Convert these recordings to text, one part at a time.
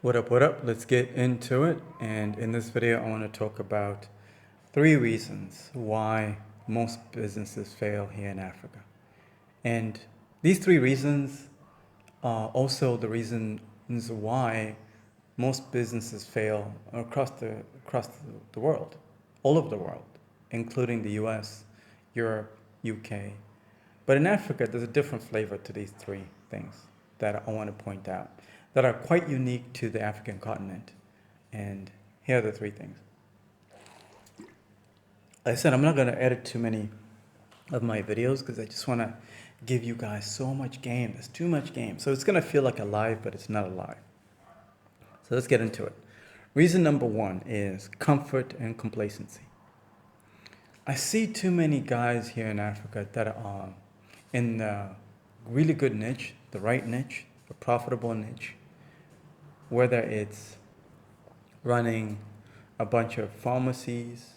What up, what up? Let's get into it. And in this video, I want to talk about 3 reasons why most businesses fail here in Africa. And these 3 reasons are also the reasons why most businesses fail across the world, all over the world, including the US, Europe, UK. But in Africa, there's a different flavor to these 3 things that I want to point out that are quite unique to the African continent. And here are the 3 things. Like I said, I'm not going to edit too many of my videos because I just want to give you guys so much game. There's too much game. So it's going to feel like a live, but it's not a live. So let's get into it. Reason number 1 is comfort and complacency. I see too many guys here in Africa that are in the really good niche, the right niche, a profitable niche, whether it's running a bunch of pharmacies,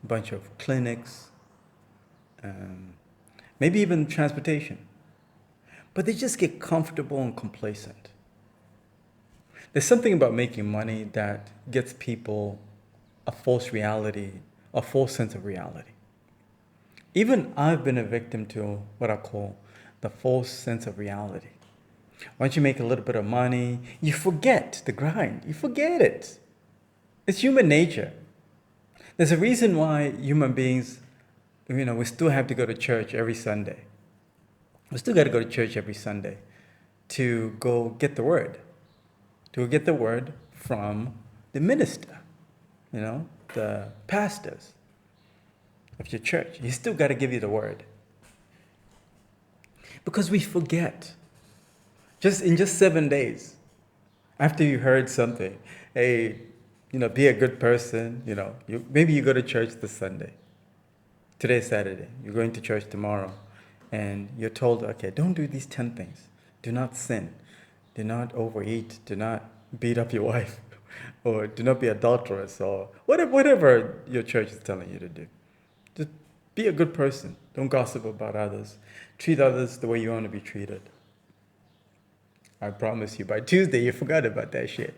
a bunch of clinics, maybe even transportation. But they just get comfortable and complacent. There's something about making money that gets people a false reality, a false sense of reality. Even I've been a victim to what I call the false sense of reality. Once you make a little bit of money, you forget the grind. You forget it. It's human nature. There's a reason why human beings, we still have to go to church every Sunday. We still got to go to church every Sunday to go get the word, to get the word from the minister, the pastors of your church. He still got to give you the word. Because we forget. In just 7 days, after you heard something, hey, be a good person, maybe you go to church this Sunday. Today's Saturday. You're going to church tomorrow. And you're told, okay, don't do these 10 things. Do not sin. Do not overeat. Do not beat up your wife. Or do not be adulterous. Or whatever your church is telling you to do. Just be a good person. Don't gossip about others. Treat others the way you want to be treated. I promise you, by Tuesday, you forgot about that shit.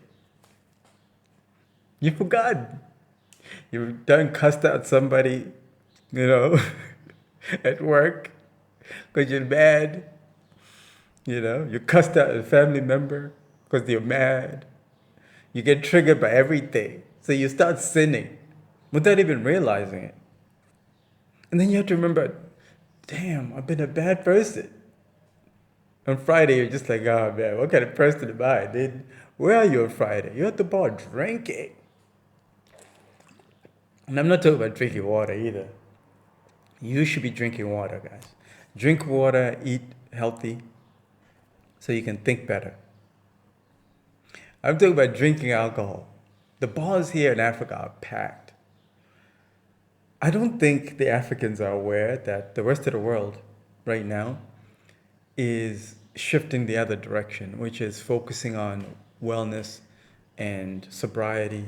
You forgot. You done cussed out somebody, at work because you're mad. You cussed out a family member because you're mad. You get triggered by everything. So you start sinning without even realizing it. And then you have to remember, damn, I've been a bad person. On Friday, you're just like, oh man, what kind of person am I? Then where are you on Friday? You're at the bar drinking. And I'm not talking about drinking water either. You should be drinking water, guys. Drink water, eat healthy, so you can think better. I'm talking about drinking alcohol. The bars here in Africa are packed. I don't think the Africans are aware that the rest of the world right now is shifting the other direction, which is focusing on wellness and sobriety,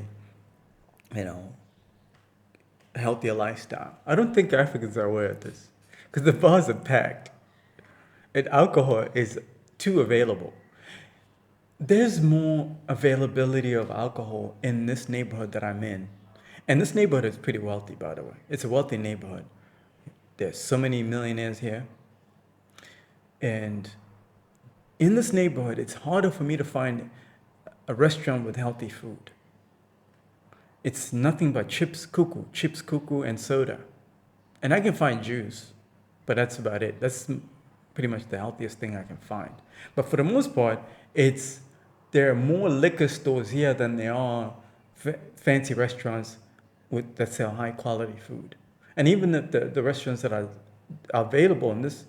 healthier lifestyle. I don't think Africans are aware of this because the bars are packed and alcohol is too available. There's more availability of alcohol in this neighborhood that I'm in. And this neighborhood is pretty wealthy, by the way. It's a wealthy neighborhood. There's so many millionaires here. And in this neighborhood, it's harder for me to find a restaurant with healthy food. It's nothing but chips, cuckoo, and soda. And I can find juice, but that's about it. That's pretty much the healthiest thing I can find. But for the most part, there are more liquor stores here than there are fancy restaurants that sell high quality food. And even the restaurants that are available in this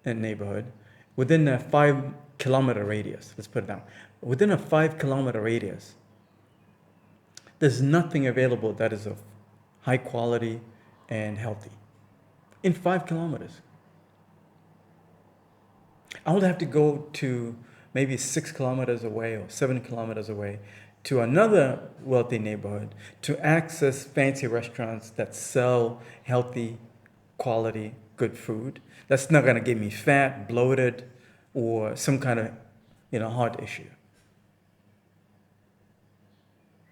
neighborhood, within a 5 kilometer radius, let's put it down, within a 5 kilometer radius, there's nothing available that is of high quality and healthy. In 5 kilometers. I would have to go to maybe 6 kilometers away or 7 kilometers away to another wealthy neighborhood to access fancy restaurants that sell healthy, quality, good food. That's not going to get me fat, bloated, or some kind of, heart issue.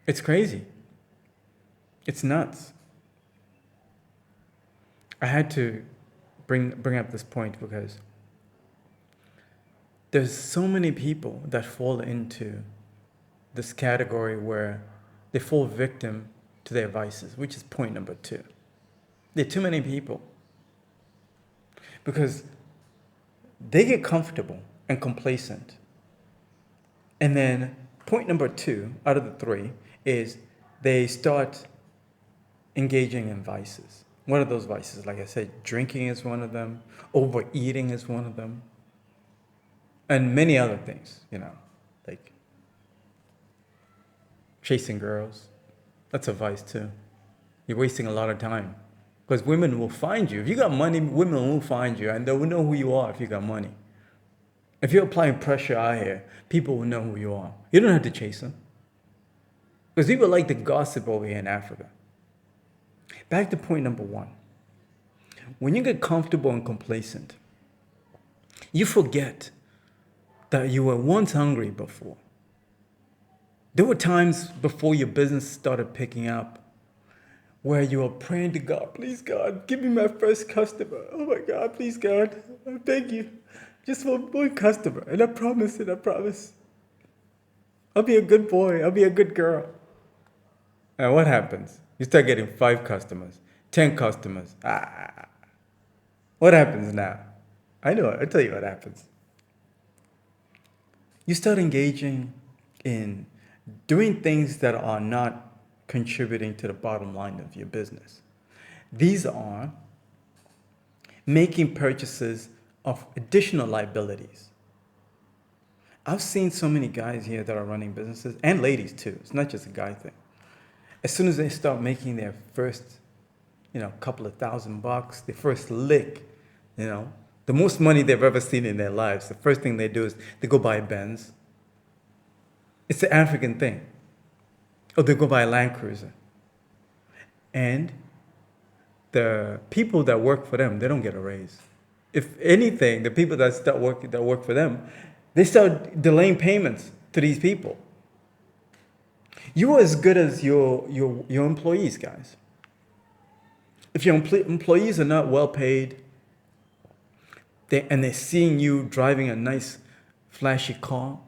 It's crazy. It's nuts. I had to bring up this point because there's so many people that fall into this category where they fall victim to their vices, which is point number 2. There are too many people because they get comfortable and complacent. And then point number 2 out of the 3 is they start engaging in vices. What are those vices? Like I said, drinking is one of them, overeating is one of them, and many other things, like chasing girls. That's a vice too. You're wasting a lot of time because women will find you. If you got money, women will find you and they will know who you are if you got money. If you're applying pressure out here, people will know who you are. You don't have to chase them because people like to gossip over here in Africa. Back to point number 1. When you get comfortable and complacent, you forget that you were once hungry before. There were times before your business started picking up where you were praying to God, please God, give me my first customer. Oh my God, please God, I beg you. Just one customer. And I promise. I'll be a good boy. I'll be a good girl. And what happens? You start getting 5 customers, 10 customers. What happens now? I know, I'll tell you what happens. You start engaging in doing things that are not contributing to the bottom line of your business. These are making purchases of additional liabilities. I've seen so many guys here that are running businesses, and ladies too. It's not just a guy thing. As soon as they start making their first, couple of $1,000, the first lick, the most money they've ever seen in their lives, the first thing they do is they go buy a Benz. It's the African thing. Or they go buy a Land Cruiser. And the people that work for them, they don't get a raise. If anything, the people that work for them, they start delaying payments to these people. You're as good as your employees, guys. If your employees are not well paid, and they're seeing you driving a nice, flashy car,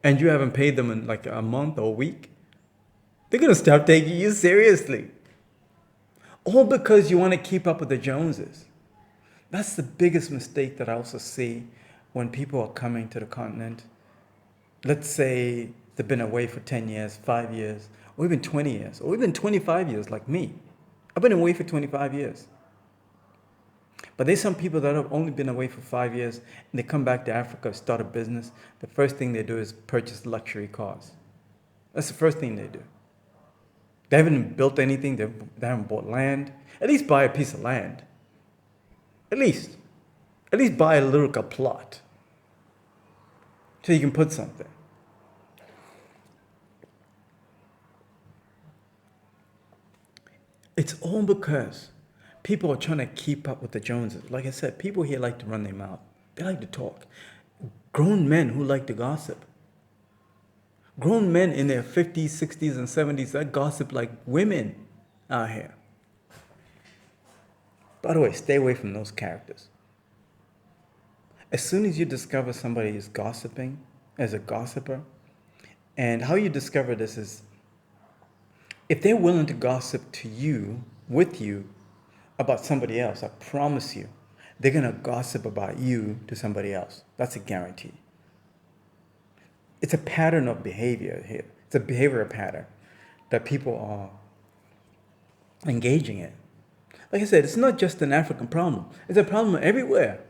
and you haven't paid them in like a month or a week, they're going to start taking you seriously. All because you want to keep up with the Joneses. That's the biggest mistake that I also see when people are coming to the continent. Let's say they've been away for 10 years, 5 years, or even 20 years, or even 25 years like me. I've been away for 25 years. But there's some people that have only been away for 5 years and they come back to Africa, start a business. The first thing they do is purchase luxury cars. That's the first thing they do. They haven't built anything. They haven't bought land. At least buy a piece of land. At least buy a little plot so you can put something. It's all because people are trying to keep up with the Joneses. Like I said, people here like to run their mouth. They like to talk. Grown men who like to gossip. Grown men in their 50s, 60s, and 70s that gossip like women out here. By the way, stay away from those characters. As soon as you discover somebody is gossiping as a gossiper, and how you discover this is if they're willing to gossip to you, with you, about somebody else, I promise you, they're going to gossip about you to somebody else. That's a guarantee. It's a pattern of behavior here. It's a behavioral pattern that people are engaging in. Like I said, it's not just an African problem. It's a problem everywhere.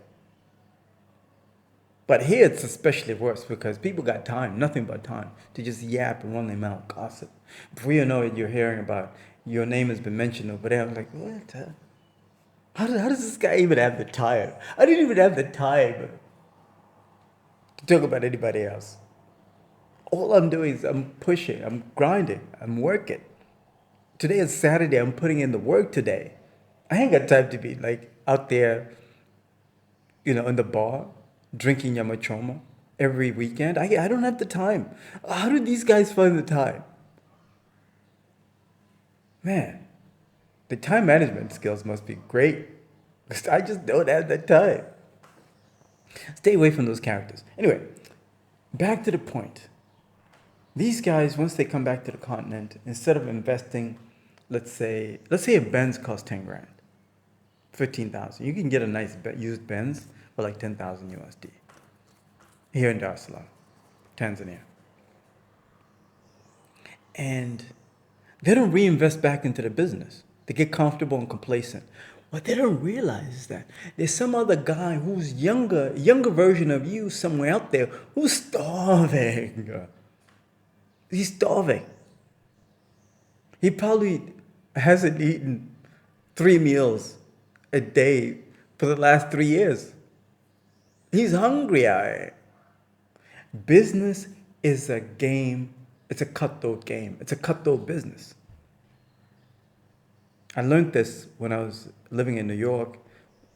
But here it's especially worse because people got time, nothing but time, to just yap and run their mouth, gossip. Before you know it, you're hearing about your name has been mentioned over there. I'm like, what? How does this guy even have the time? I didn't even have the time to talk about anybody else. All I'm doing is I'm pushing, I'm grinding, I'm working. Today is Saturday, I'm putting in the work today. I ain't got time to be like out there, in the bar, drinking Yamachoma every weekend. I don't have the time. How do these guys find the time? Man, the time management skills must be great. 'Cause I just don't have that time. Stay away from those characters. Anyway, back to the point. These guys, once they come back to the continent, instead of investing, let's say a Benz costs 10 grand, 15,000. You can get a nice used Benz for like 10,000 USD here in Dar es Salaam, Tanzania. And they don't reinvest back into the business. They get comfortable and complacent. What they don't realize is that there's some other guy who's younger version of you somewhere out there who's starving. He's starving. He probably hasn't eaten 3 meals a day for the last 3 years. He's hungry. Business is a game. It's a cutthroat game. It's a cutthroat business. I learned this when I was living in New York,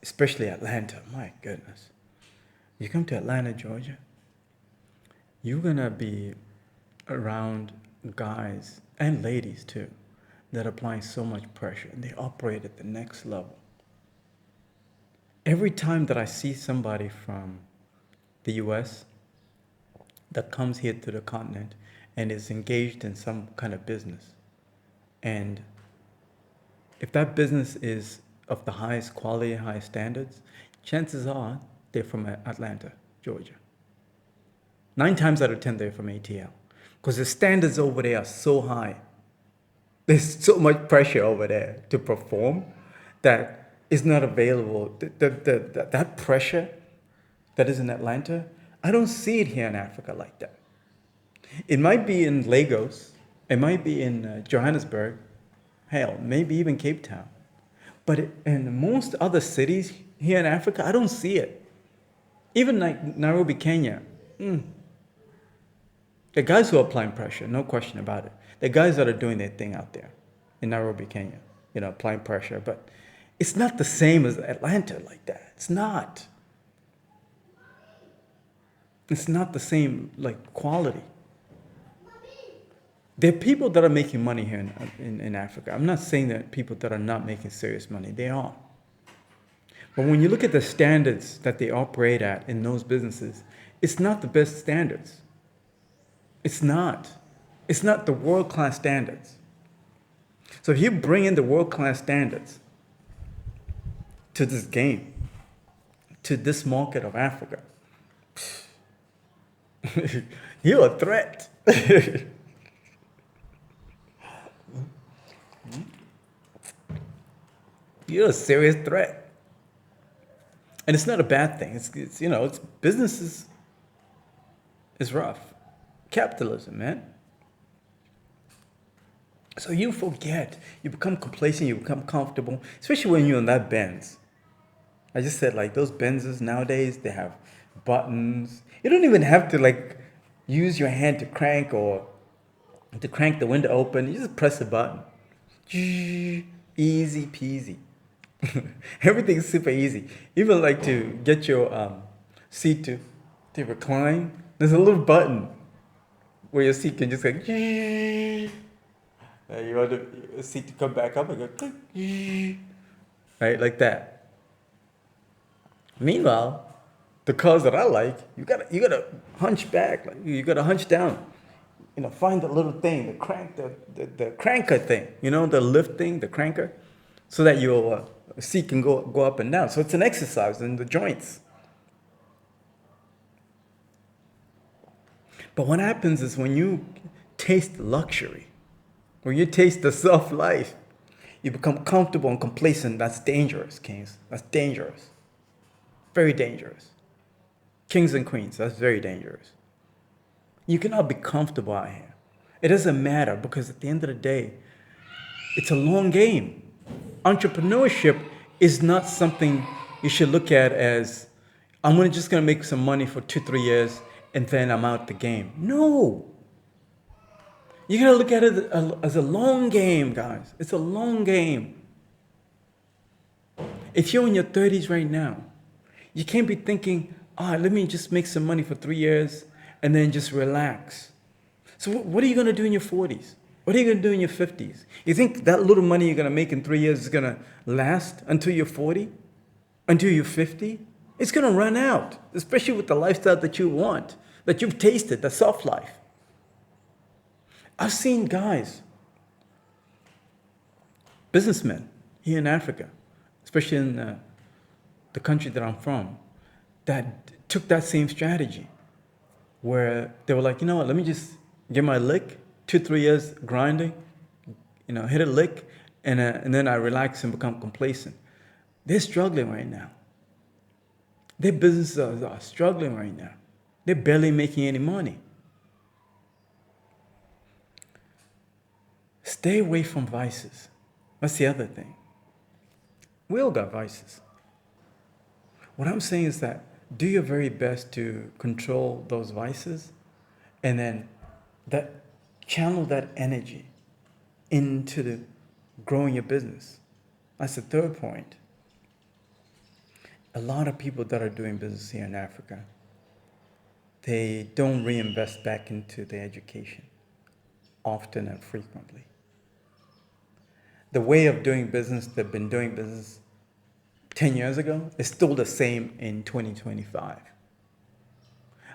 especially Atlanta. My goodness. You come to Atlanta, Georgia, you're going to be around guys and ladies too that are applying so much pressure, and they operate at the next level. Every time that I see somebody from the US that comes here to the continent and is engaged in some kind of business, and if that business is of the highest quality, highest standards, chances are they're from Atlanta, Georgia. 9 times out of 10, they're from ATL. Because the standards over there are so high. There's so much pressure over there to perform that is not available. That pressure that is in Atlanta, I don't see it here in Africa like that. It might be in Lagos. It might be in Johannesburg. Hell, maybe even Cape Town. But in most other cities here in Africa, I don't see it. Even like Nairobi, Kenya. The guys who are applying pressure, no question about it. The guys that are doing their thing out there in Nairobi, Kenya, applying pressure. But it's not the same as Atlanta like that. It's not. It's not the same like quality. There are people that are making money here in Africa. I'm not saying that people that are not making serious money. They are. But when you look at the standards that they operate at in those businesses, it's not the best standards. It's not. It's not the world-class standards. So if you bring in the world-class standards to this game, to this market of Africa, you're a threat. You're a serious threat. And it's not a bad thing. It's business is rough. Capitalism, man. So you forget. You become complacent. You become comfortable, especially when you're in that Benz. I just said, like, those Benzes nowadays, they have buttons. You don't even have to use your hand to crank or to crank the window open. You just press a button. Easy peasy. Everything's super easy. Even to get your seat to recline, there's a little button where your seat can just go. You want the seat to come back up and go click, right, like that. Meanwhile, the cars that I like, you gotta hunch back, you gotta hunch down. Find the little thing, the crank, the cranker thing, the lift thing, the cranker, so that your seat can go up and down. So it's an exercise in the joints. But what happens is when you taste luxury, when you taste the soft life, you become comfortable and complacent. That's dangerous, kings. That's dangerous. Very dangerous. Kings and queens, that's very dangerous. You cannot be comfortable out here. It doesn't matter, because at the end of the day, it's a long game. Entrepreneurship is not something you should look at as, I'm just going to make some money for 2-3 years and then I'm out the game. No. You got to look at it as a long game, guys. It's a long game. If you're in your 30s right now, you can't be thinking, let me just make some money for 3 years and then just relax. So what are you going to do in your 40s? What are you going to do in your 50s? You think that little money you're going to make in 3 years is going to last until you're 40? Until you're 50? It's going to run out, especially with the lifestyle that you want, that you've tasted, the soft life. I've seen guys, businessmen here in Africa, especially in the country that I'm from, that took that same strategy where they were like, you know what, let me just get my lick, 2, 3 years grinding, hit a lick, and then I relax and become complacent. They're struggling right now. Their businesses are struggling right now. They're barely making any money. Stay away from vices. That's the other thing. We all got vices. What I'm saying is that do your very best to control those vices and then channel that energy into growing your business. That's the third point. A lot of people that are doing business here in Africa, they don't reinvest back into their education often and frequently. The way of doing business they've been doing business 10 years ago is still the same in 2025.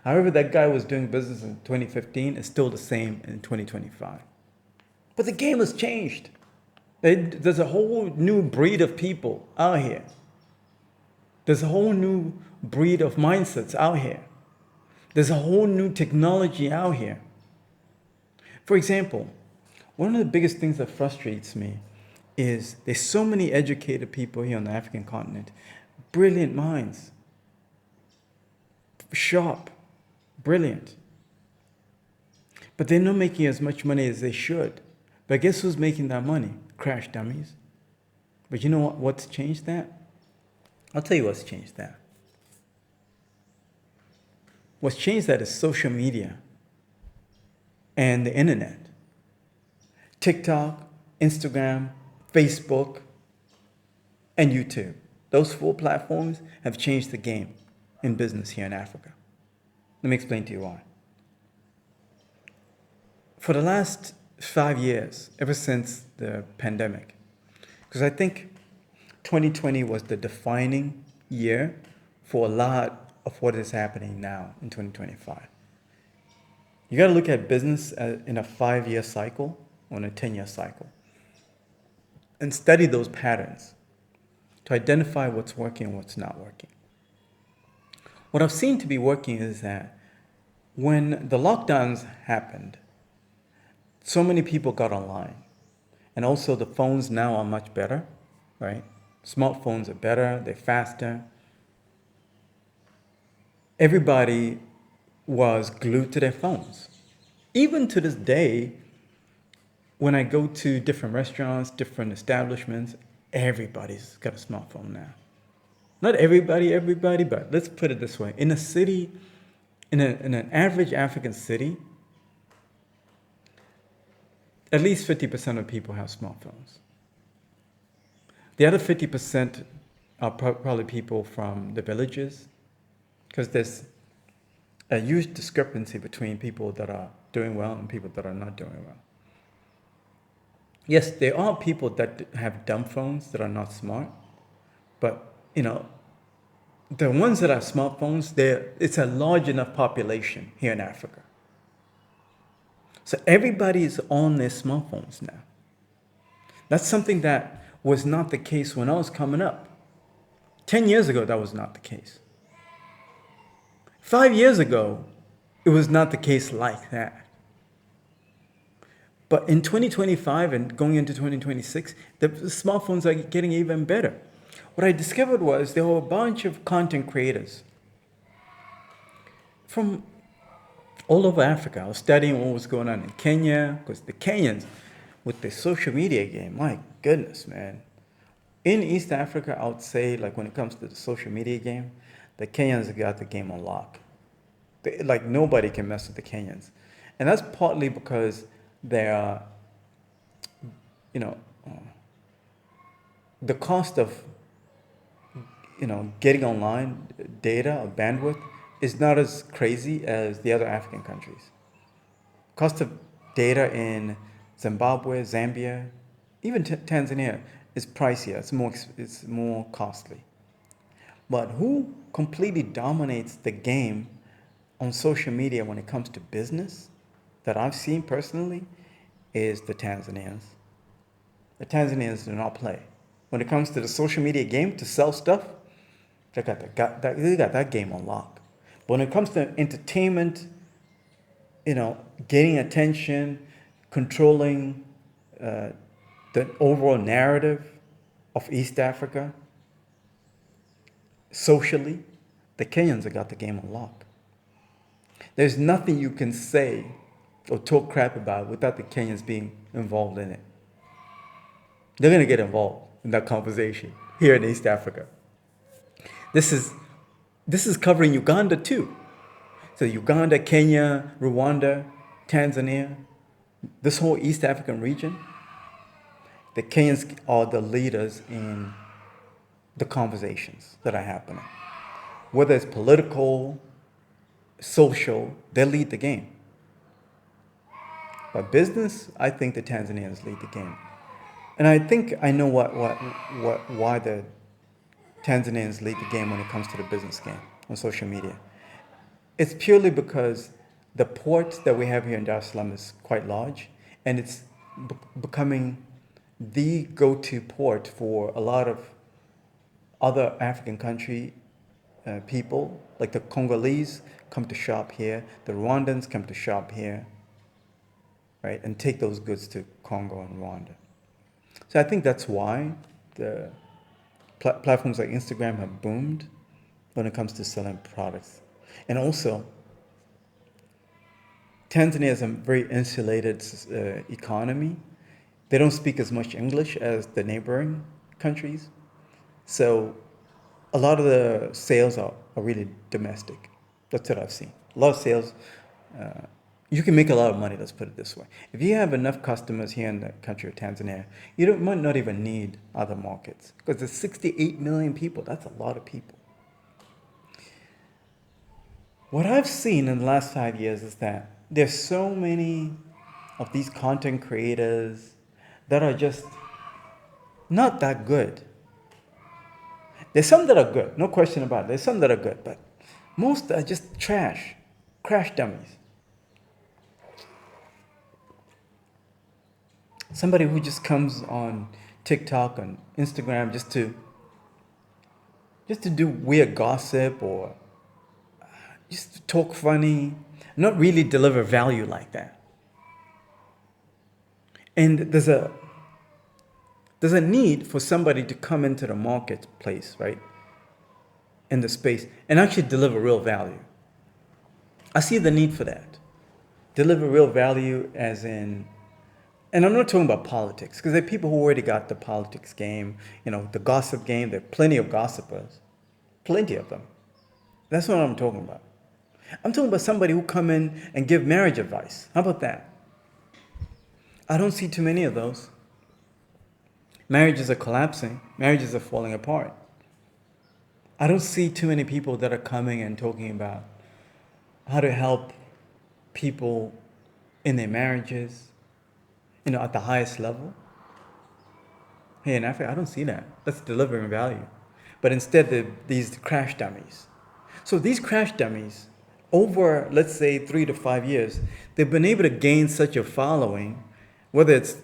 However, that guy was doing business in 2015 is still the same in 2025. But the game has changed. There's a whole new breed of people out here. There's a whole new breed of mindsets out here. There's a whole new technology out here. For example, one of the biggest things that frustrates me is there's so many educated people here on the African continent, brilliant minds, sharp, brilliant. But they're not making as much money as they should. But guess who's making that money? Crash dummies. But you know what's changed that? I'll tell you what's changed that. What's changed that is social media and the internet. TikTok, Instagram, Facebook, and YouTube. Those 4 platforms have changed the game in business here in Africa. Let me explain to you why. For the last 5 years, ever since the pandemic, because I think 2020 was the defining year for a lot of what is happening now in 2025. You got to look at business in a 5-year cycle or in a 10-year cycle and study those patterns to identify what's working and what's not working. What I've seen to be working is that when the lockdowns happened, so many people got online. And also the phones now are much better, right? Smartphones are better, they're faster. Everybody was glued to their phones. Even to this day, when I go to different restaurants, different establishments, everybody's got a smartphone now. Not everybody, but let's put it this way. In a city, in an average African city, at least 50% of people have smartphones. The other 50% are probably people from the villages, because there's a huge discrepancy between people that are doing well and people that are not doing well. Yes, there are people that have dumb phones that are not smart, but the ones that have smartphones, it's a large enough population here in Africa. So everybody is on their smartphones now. That's something that was not the case when I was coming up. 10 years ago, that was not the case. 5 years ago, it was not the case like that. But in 2025 and going into 2026, the smartphones are getting even better. What I discovered was there were a bunch of content creators from all over Africa. I was studying what was going on in Kenya, because the Kenyans, with the social media game, my goodness, man. In East Africa, I would say, like when it comes to the social media game, the Kenyans got the game on lock. Like nobody can mess with the Kenyans. And that's partly because they are, the cost of, getting online data or bandwidth is not as crazy as the other African countries. Cost of data in Zimbabwe, Zambia, even Tanzania is pricier. It's more costly. But who completely dominates the game on social media when it comes to business that I've seen personally is the Tanzanians. The Tanzanians do not play. When it comes to the social media game to sell stuff, they got that game on lock. But when it comes to entertainment, getting attention, controlling the overall narrative of East Africa, socially, the Kenyans have got the game on lock. There's nothing you can say or talk crap about without the Kenyans being involved in it. They're going to get involved in that conversation here in East Africa. This is covering Uganda too. So Uganda, Kenya, Rwanda, Tanzania, this whole East African region, the Kenyans are the leaders in the conversations that are happening. Whether it's political, social, they lead the game. But business, I think the Tanzanians lead the game. And I think I know why the Tanzanians lead the game when it comes to the business game on social media. It's purely because the port that we have here in Dar es Salaam is quite large, and it's becoming the go-to port for a lot of other African country people, like the Congolese come to shop here, the Rwandans come to shop here, right, and take those goods to Congo and Rwanda. So I think that's why the platforms like Instagram have boomed when it comes to selling products. And also, Tanzania is a very insulated economy. They don't speak as much English as the neighboring countries. So a lot of the sales are really domestic. That's what I've seen. A lot of sales, you can make a lot of money, let's put it this way. If you have enough customers here in the country of Tanzania, you might not even need other markets. Because there's 68 million people, that's a lot of people. What I've seen in the last 5 years is that there's so many of these content creators that are just not that good. There's some that are good, no question about it. There's some that are good, but most are just trash, crash dummies. Somebody who just comes on TikTok and Instagram just to do weird gossip or just to talk funny, not really deliver value like that. And there's a need for somebody to come into the marketplace, right, in the space, and actually deliver real value. I see the need for that. Deliver real value as in, and I'm not talking about politics, because there are people who already got the politics game, the gossip game. There are plenty of gossipers, plenty of them. That's not what I'm talking about. I'm talking about somebody who come in and give marriage advice. How about that? I don't see too many of those. Marriages are collapsing. Marriages are falling apart. I don't see too many people that are coming and talking about how to help people in their marriages, at the highest level. Here in Africa, I don't see that. That's delivering value. But instead, these crash dummies. So these crash dummies, over, let's say, 3 to 5 years, they've been able to gain such a following, whether it's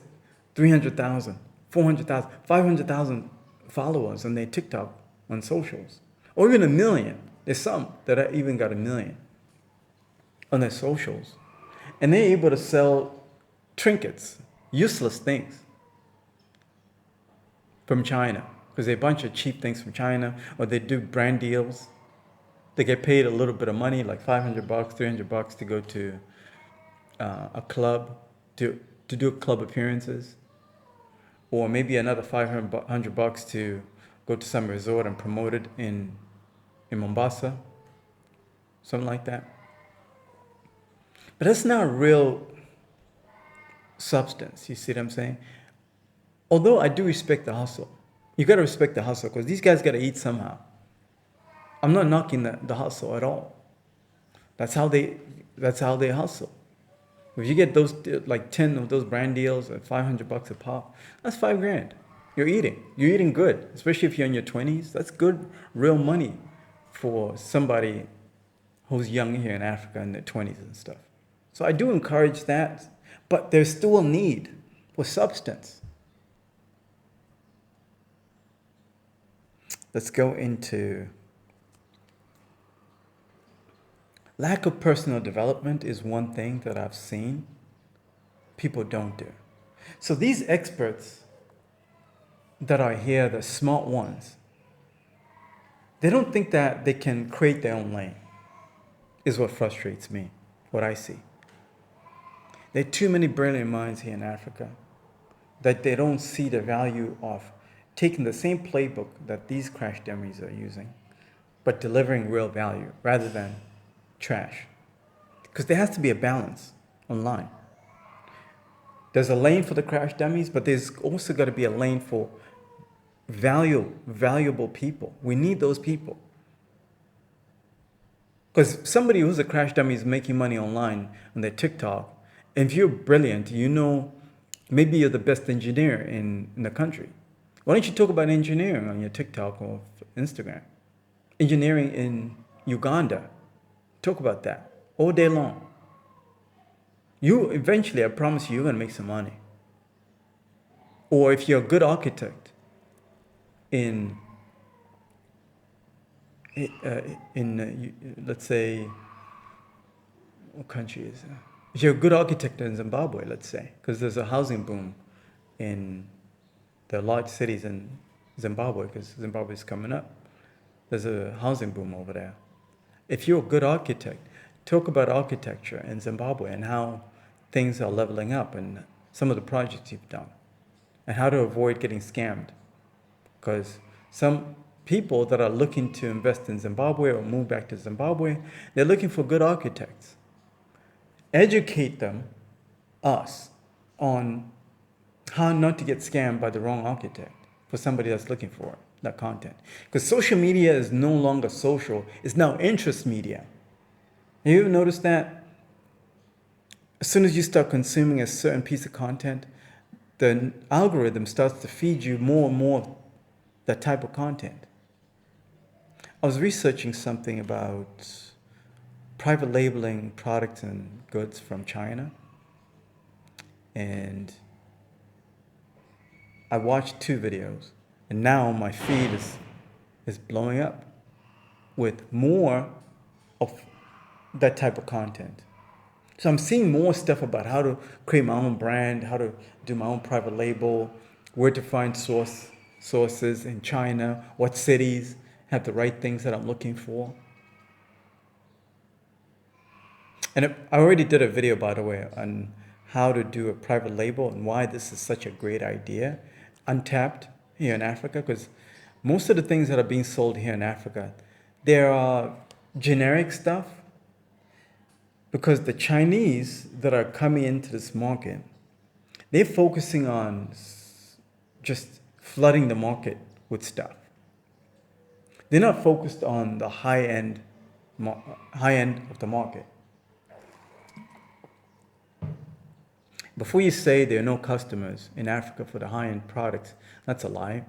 300,000, 400,000, 500,000 followers on their TikTok, on socials, or even 1 million. There's some that have even got 1 million on their socials. And they're able to sell trinkets, useless things from China, because they're a bunch of cheap things from China, or they do brand deals. They get paid a little bit of money, like $500, $300 to go to a club, to do club appearances, or maybe another $500 to go to some resort and promote it in Mombasa, something like that. But that's not real substance, you see what I'm saying? Although I do respect the hustle. You got to respect the hustle, because these guys got to eat somehow. I'm not knocking the hustle at all. That's how they hustle. If you get those like 10 of those brand deals at $500 a pop, that's $5 grand. You're eating. You're eating good, especially if you're in your 20s. That's good, real money for somebody who's young here in Africa in their 20s and stuff. So I do encourage that, but there's still a need for substance. Let's go into lack of personal development is one thing that I've seen people don't do. So these experts that are here, the smart ones, they don't think that they can create their own lane, is what frustrates me, what I see. There are too many brilliant minds here in Africa that they don't see the value of taking the same playbook that these crash dummies are using, but delivering real value rather than trash. Because there has to be a balance online. There's a lane for the crash dummies, but there's also got to be a lane for valuable people. We need those people. Because somebody who's a crash dummy is making money online on their TikTok. And if you're brilliant, you know, maybe you're the best engineer in the country. Why don't you talk about engineering on your TikTok or Instagram? Engineering in Uganda. Talk about that all day long. You eventually, I promise you're going to make some money. Or if you're a good architect let's say, what country is it? If you're a good architect in Zimbabwe, let's say, because there's a housing boom in the large cities in Zimbabwe, because Zimbabwe is coming up. There's a housing boom over there. If you're a good architect, talk about architecture in Zimbabwe and how things are leveling up and some of the projects you've done and how to avoid getting scammed. Because some people that are looking to invest in Zimbabwe or move back to Zimbabwe, they're looking for good architects. Educate them, us, on how not to get scammed by the wrong architect for somebody that's looking for that content. Because social media is no longer social, it's now interest media. Have you ever noticed that? As soon as you start consuming a certain piece of content, the algorithm starts to feed you more and more that type of content. I was researching something about private labeling products and goods from China. And I watched 2 videos. And now my feed is blowing up with more of that type of content. So I'm seeing more stuff about how to create my own brand, how to do my own private label, where to find sources in China, what cities have the right things that I'm looking for. And I already did a video, by the way, on how to do a private label and why this is such a great idea, untapped here in Africa, because most of the things that are being sold here in Africa, there are generic stuff, because the Chinese that are coming into this market, they're focusing on just flooding the market with stuff. They're not focused on the high end of the market. Before you say there are no customers in Africa for the high-end products, that's a lie.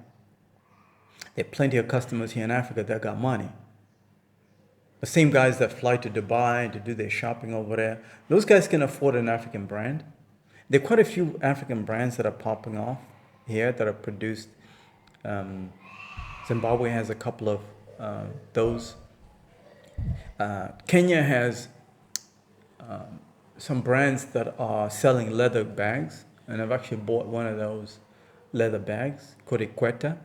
There are plenty of customers here in Africa that got money. The same guys that fly to Dubai to do their shopping over there, those guys can afford an African brand. There are quite a few African brands that are popping off here that are produced. Zimbabwe has a couple of those. Kenya has some brands that are selling leather bags, and I've actually bought one of those leather bags called Equetta.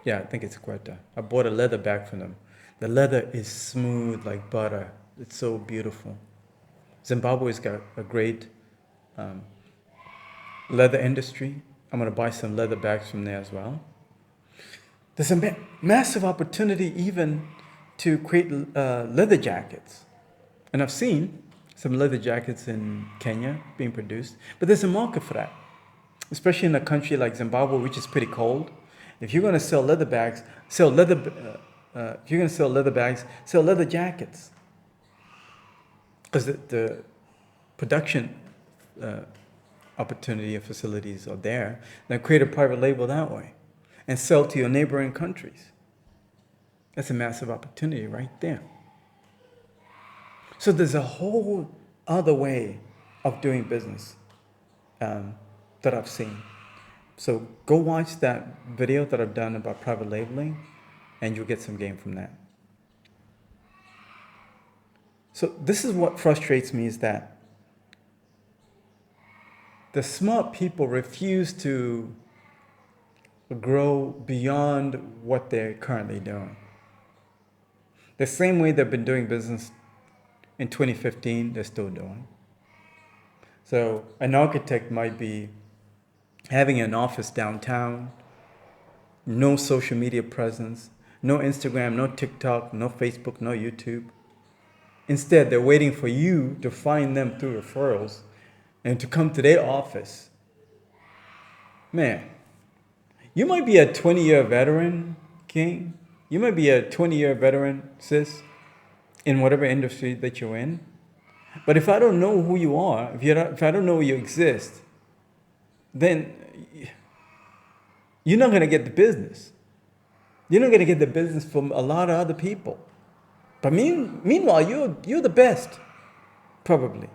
Yeah, I think it's Equetta. I bought a leather bag from them. The leather is smooth like butter. It's so beautiful. Zimbabwe's got a great leather industry. I'm going to buy some leather bags from there as well. There's a massive opportunity even to create leather jackets. And I've seen some leather jackets in Kenya being produced, but there's a market for that, especially in a country like Zimbabwe, which is pretty cold. If you're going to sell leather bags, sell leather jackets, because the production uh, opportunity or facilities are there, then create a private label that way and sell to your neighboring countries. That's a massive opportunity right there. So there's a whole other way of doing business that I've seen. So go watch that video that I've done about private labeling, and you'll get some game from that. So this is what frustrates me, is that the smart people refuse to grow beyond what they're currently doing. The same way they've been doing business in 2015, they're still doing. So an architect might be having an office downtown, no social media presence, no Instagram, no TikTok, no Facebook, no YouTube. Instead, they're waiting for you to find them through referrals and to come to their office. Man, you might be a 20-year veteran, King. You might be a 20-year veteran, sis, in whatever industry that you're in. But if I don't know who you are, if I don't know you exist, then you're not going to get the business. You're not going to get the business from a lot of other people. But meanwhile, you're the best, probably.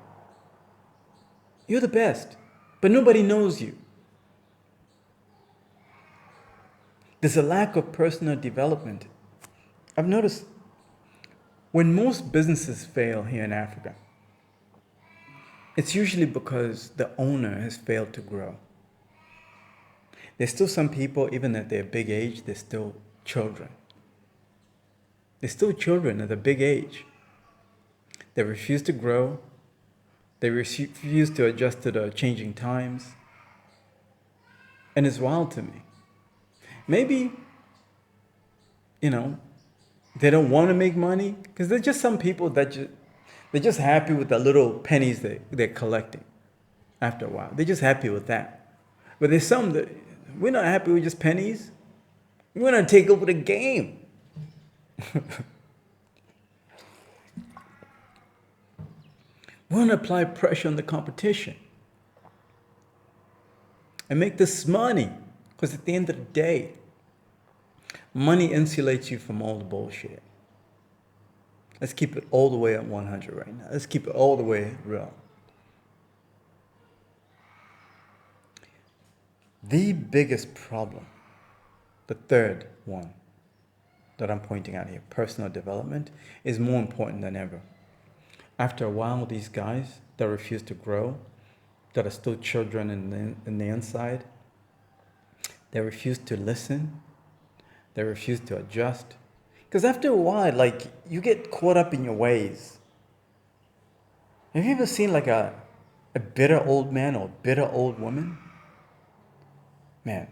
You're the best, but nobody knows you. There's a lack of personal development. I've noticed when most businesses fail here in Africa, it's usually because the owner has failed to grow. There's still some people, even at their big age, they're still children. They're still children at a big age. They refuse to grow. They refuse to adjust to the changing times. And it's wild to me. Maybe, they don't want to make money, because there's just some people that they're just happy with the little pennies they're collecting after a while. They're just happy with that. But there's some that we're not happy with just pennies. We want to take over the game. We want to apply pressure on the competition and make this money, because at the end of the day, money insulates you from all the bullshit. Let's keep it all the way at 100 right now. Let's keep it all the way real. The biggest problem, the third one that I'm pointing out here, personal development, is more important than ever. After a while, these guys that refuse to grow, that are still children in the inside, they refuse to listen, they refuse to adjust. Because after a while, you get caught up in your ways. Have you ever seen a bitter old man or a bitter old woman? Man,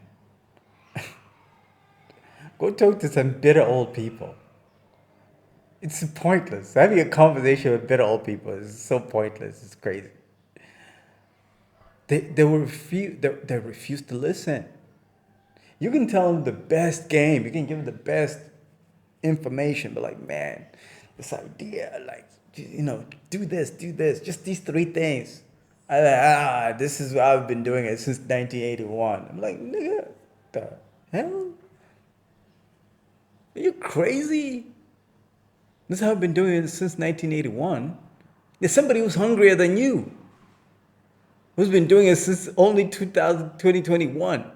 go talk to some bitter old people. It's pointless. Having a conversation with bitter old people is so pointless. It's crazy. They refuse to listen. You can tell them the best game. You can give them the best information. But man, this idea, do this, just these three things. This is how I've been doing it since 1981. I'm like, nigga, the hell? Are you crazy? This is how I've been doing it since 1981. There's somebody who's hungrier than you, who's been doing it since only 2021.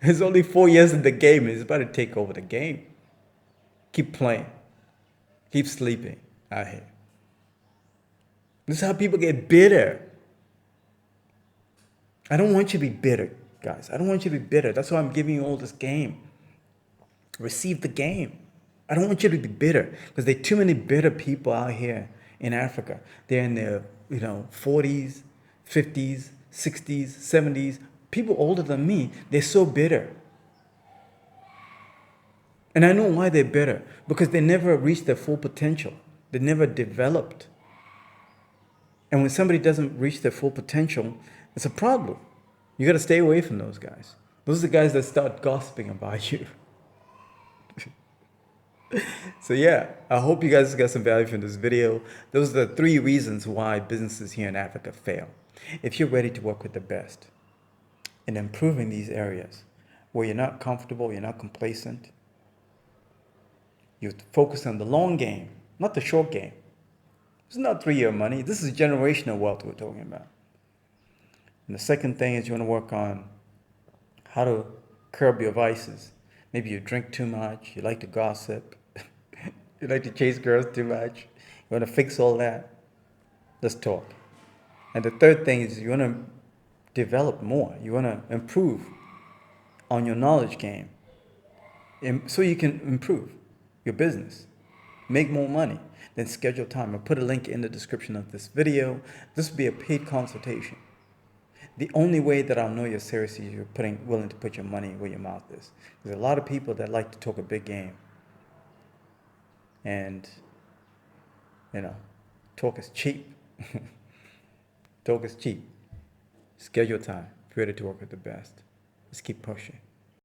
It's only 4 years in the game. He's about to take over the game. Keep playing. Keep sleeping out here. This is how people get bitter. I don't want you to be bitter, guys. I don't want you to be bitter. That's why I'm giving you all this game. Receive the game. I don't want you to be bitter, because there are too many bitter people out here in Africa. They're in their 40s, 50s, 60s, 70s. People older than me, they're so bitter. And I know why they're bitter. Because they never reached their full potential. They never developed. And when somebody doesn't reach their full potential, it's a problem. You got to stay away from those guys. Those are the guys that start gossiping about you. So yeah, I hope you guys got some value from this video. Those are the 3 reasons why businesses here in Africa fail. If you're ready to work with the best and improving these areas where you're not comfortable, you're not complacent, you focus on the long game, not the short game. It's not 3-year money. This is generational wealth we're talking about. And the second thing is you want to work on how to curb your vices. Maybe you drink too much, you like to gossip, you like to chase girls too much. You want to fix all that? Let's talk. And the third thing is you want to develop more. You want to improve on your knowledge game so you can improve your business, make more money. Then schedule time. I'll put a link in the description of this video. This will be a paid consultation. The only way that I'll know you're serious is you're willing to put your money where your mouth is. There's a lot of people that like to talk a big game. And, talk is cheap. Talk is cheap. Schedule time. If you're ready to work with the best. Let's keep pushing.